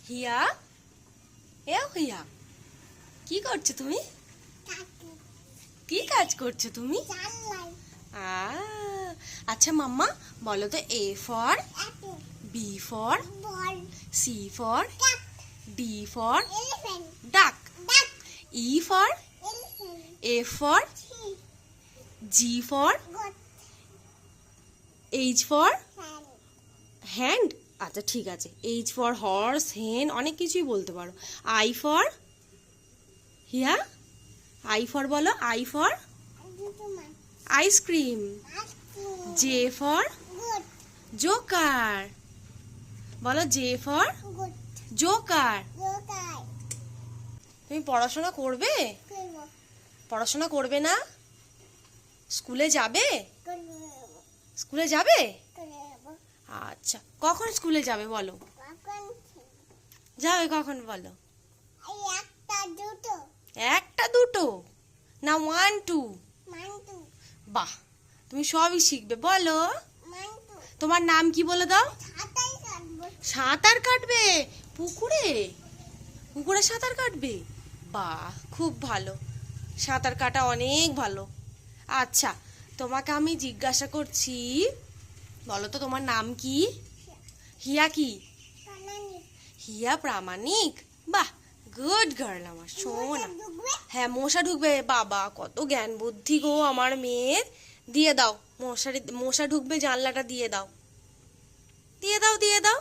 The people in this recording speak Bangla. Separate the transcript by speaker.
Speaker 1: হিয়া, হিয়া, কি করছো তুমি? কি কাজ করছো তুমি? আচ্ছা মাম্মা, বলো তো A for, B for, C for, D for duck, E for, F for, G for, H for hand. আচ্ছা ঠিক আছে, এইচ ফর হর্স, হেন, অনেক কিছুই বলতে পারো। আই ফর হিয়া, আই ফর বলো, I for ice cream. J for joker, বলো জে ফর জোকার। তুমি পড়াশোনা করবে? পড়াশোনা করবে না? স্কুলে যাবে? স্কুলে যাবে? আচ্ছা, কখন স্কুলে যাবে বলো? যাবে কখন বলো? একটা দুটো না, 1 2? বাহ, তুমি সবই শিখবে। বলো তোমার নাম কি বলে দাও। সাঁতার কাটবে পুকুরে? পুকুরে সাঁতার কাটবে? বাহ, খুব ভালো, সাঁতার কাটা অনেক ভালো। আচ্ছা, তোমাকে আমি জিজ্ঞাসা করছি, বলো তো তোমার নাম কি? হিয়া কি? হিয়া প্রামাণিক। বাহ, গুড গার্ল আমার সোনা। হ্যাঁ, মশা ঢুকবে। বাবা, কত জ্ঞান বুদ্ধি গো আমার মেয়ের। দিয়ে দাও, মশা ঢুকবে, জানলাটা দিয়ে দাও, দিয়ে দাও, দিয়ে দাও।